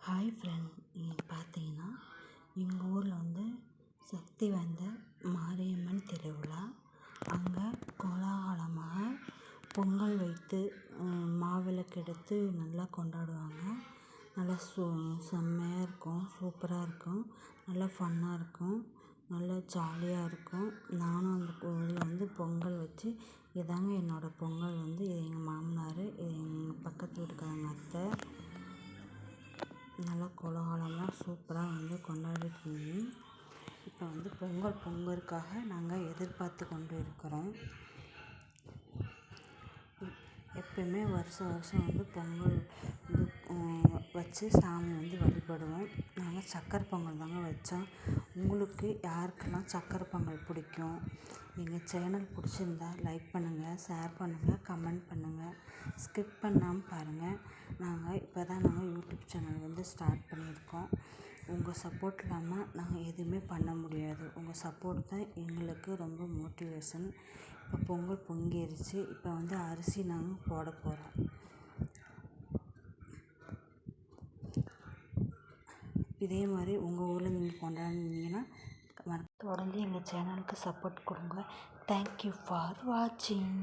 Hi friend, இன்னைக்கு பார்த்தீங்கன்னா எங்கள் ஊரில் வந்து சக்தி வாய்ந்த மாரியம்மன் திருவிழா. அங்கே கோலாகலமாக பொங்கல் வைத்து மாவிளக்கு எடுத்து நல்லா கொண்டாடுவாங்க. நல்லா செம்மையாக இருக்கும், சூப்பராக இருக்கும், நல்லா ஃபன்னாக இருக்கும், நல்லா ஜாலியாக இருக்கும். நானும் அந்த கோவிலில் வந்து பொங்கல் வச்சு இதாங்க என்னோடய பொங்கல் வந்து இது எங்கள் மாமனார், இது எங்கள் பக்கத்து வீட்டுக்காரங்க அத்தை. நல்லா கோலாகலமாக சூப்பராக வந்து கொண்டாடிட்டு இருந்தோம். இப்போ வந்து பொங்கலுக்காக நாங்கள் எதிர்பார்த்து கொண்டு இருக்கிறோம். எப்பயுமே வருஷம் வந்து பொங்கல் வந்து வச்சு சாமி வந்து வழிபடுவோம். நாங்கள் சக்கரை பொங்கல் தாங்க வச்சோம். உங்களுக்கு யாருக்கெல்லாம் சக்கரை பொங்கல் பிடிக்கும்? எங்கள் சேனல் பிடிச்சிருந்தா லைக் பண்ணுங்கள், ஷேர் பண்ணுங்கள், கமெண்ட் பண்ணுங்கள், ஸ்கிப் பண்ணாமல் பாருங்கள். நாங்கள் இப்போ தான் யூடியூப் சேனல் வந்து ஸ்டார்ட் பண்ணியிருக்கோம். உங்கள் சப்போர்ட் இல்லாமல் நாங்கள் எதுவுமே பண்ண முடியாது. உங்கள் சப்போர்ட் தான் எங்களுக்கு ரொம்ப மோட்டிவேஷன். இப்போ பொங்கல் பொங்கிருச்சு. இப்போ வந்து அரிசி நாங்கள் போட போகிறோம். இதே மாதிரி உங்கள் ஊரில் நீங்கள் கொண்டாடினீங்கன்னா தொடர்ந்து எங்கள் சேனலுக்கு சப்போர்ட் கொடுங்க. தேங்க்யூ ஃபார் வாட்சிங்.